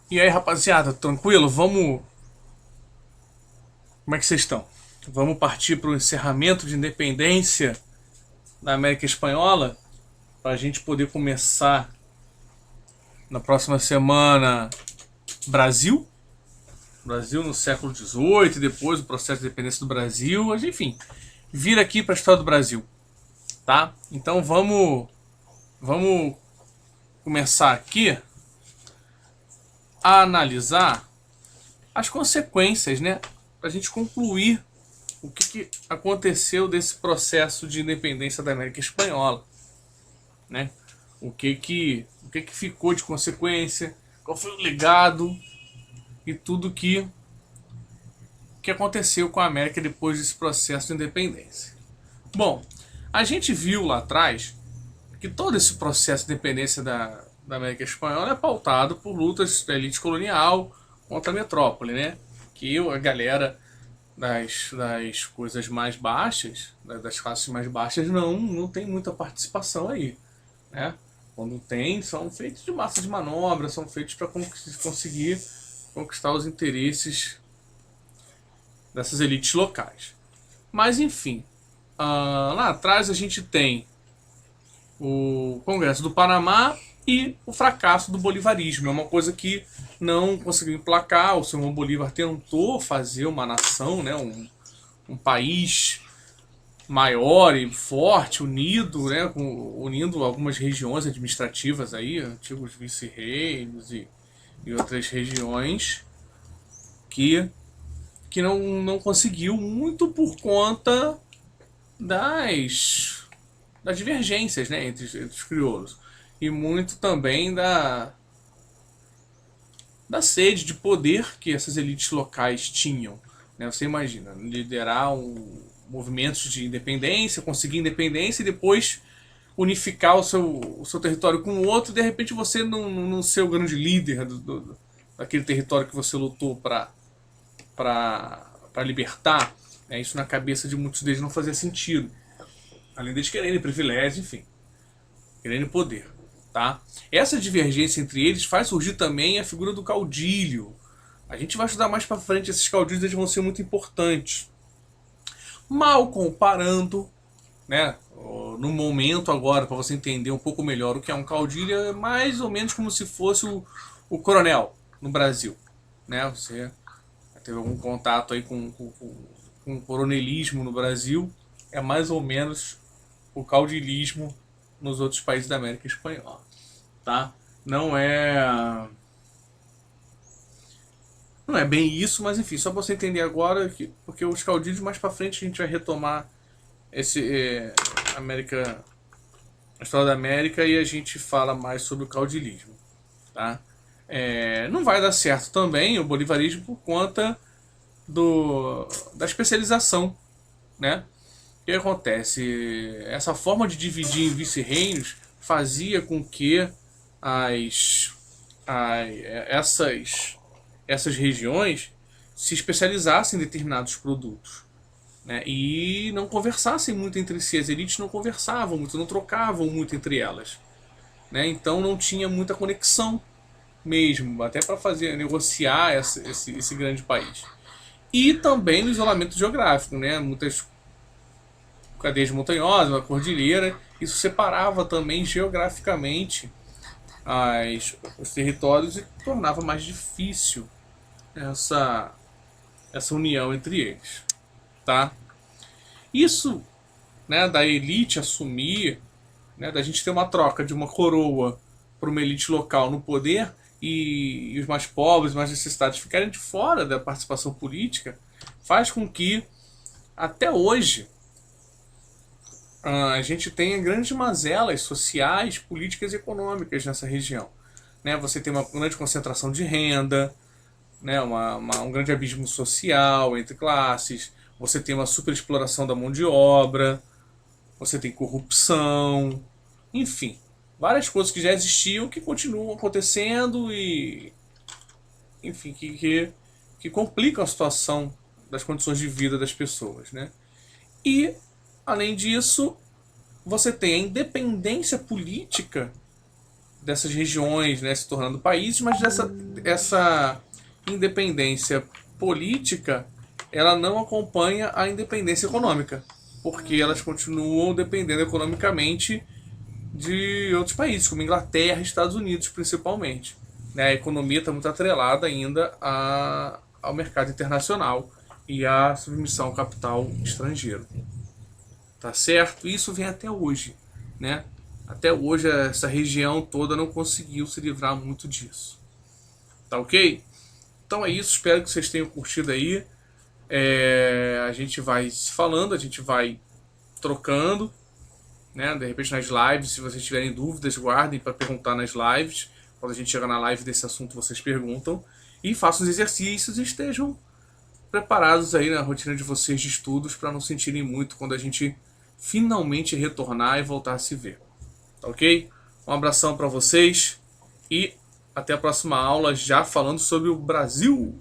E aí, rapaziada, tranquilo? Como é que vocês estão? Vamos partir para o encerramento de independência da América Espanhola para a gente poder começar na próxima semana Brasil. Brasil no século XVIII, depois o processo de independência do Brasil, mas enfim, vir aqui para a história do Brasil, tá? Então vamos começar aqui a analisar as consequências, né? Para a gente concluir o que aconteceu desse processo de independência da América Espanhola, né? O que ficou de consequência, qual foi o legado e tudo que aconteceu com a América depois desse processo de independência. Bom, a gente viu lá atrás que todo esse processo de independência da América Espanhola é pautado por lutas da elite colonial contra a metrópole, né? Que a galera das coisas mais baixas, das classes mais baixas, não tem muita participação aí, né? Quando tem, são feitos de massa de manobra, são feitos para conseguir conquistar os interesses dessas elites locais. Mas enfim, lá atrás a gente tem o Congresso do Panamá e o fracasso do bolivarismo. É uma coisa que não conseguiu emplacar. O Simão Bolívar tentou fazer uma nação, né, um país maior e forte, unido, né, unindo algumas regiões administrativas aí, antigos vice-reinos e outras regiões que, que não conseguiu, muito por conta das divergências, né, entre os crioulos e muito também da sede de poder que essas elites locais tinham, né? Você imagina liderar movimentos de independência, conseguir independência e depois unificar o seu território com o outro, e de repente você não ser o grande líder daquele território que você lutou para libertar, né? Isso na cabeça de muitos deles não fazia sentido. Além deles quererem privilégio, enfim, querendo poder. Tá? Essa divergência entre eles faz surgir também a figura do caudilho. A gente vai estudar mais para frente, esses caudilhos eles vão ser muito importantes. Mal comparando, né, no momento agora, para você entender um pouco melhor o que é um caudilho, é mais ou menos como se fosse o coronel no Brasil. Né? Você teve algum contato aí com o coronelismo no Brasil, é mais ou menos o caudilismo nos outros países da América Espanhola, tá? Não é não é bem isso, mas enfim, só pra você entender agora porque os caudilhos mais para frente a gente vai retomar esse América, a história da América, e a gente fala mais sobre o caudilismo, tá? Não vai dar certo também o bolivarismo por conta da especialização, né? O que acontece? Essa forma de dividir em vice-reinos fazia com que as, as essas regiões se especializassem em determinados produtos, né? E não conversassem muito entre si. As elites não conversavam muito, não trocavam muito entre elas, né? Então não tinha muita conexão mesmo, até para fazer negociar esse grande país. E também no isolamento geográfico, né? Muitas cadeias montanhosas, uma cordilheira, isso separava também geograficamente os territórios e tornava mais difícil essa, essa união entre eles, tá? Isso, né, da elite assumir, né, da gente ter uma troca de uma coroa para uma elite local no poder e os mais pobres, mais necessitados ficarem de fora da participação política, faz com que até hoje a gente tenha grandes mazelas sociais, políticas e econômicas nessa região. Né? Você tem uma grande concentração de renda, né? Um grande abismo social entre classes, você tem uma superexploração da mão de obra, você tem corrupção, enfim, várias coisas que já existiam que continuam acontecendo e, enfim, que complicam a situação das condições de vida das pessoas, né? E, além disso, você tem a independência política dessas regiões, né, se tornando países, mas essa independência política, ela não acompanha a independência econômica, porque elas continuam dependendo economicamente de outros países, como Inglaterra e Estados Unidos principalmente. Né? A economia está muito atrelada ainda ao mercado internacional e à submissão ao capital estrangeiro. Tá certo? Isso vem até hoje, né? Até hoje essa região toda não conseguiu se livrar muito disso. Tá ok? Então é isso, espero que vocês tenham curtido aí. A gente vai se falando, a gente vai trocando, né? De repente nas lives, se vocês tiverem dúvidas, guardem para perguntar nas lives. Quando a gente chegar na live desse assunto, vocês perguntam. E façam os exercícios e estejam preparados aí na rotina de vocês de estudos para não sentirem muito quando a gente finalmente retornar e voltar a se ver. Tá ok? Um abração para vocês e até a próxima aula já falando sobre o Brasil.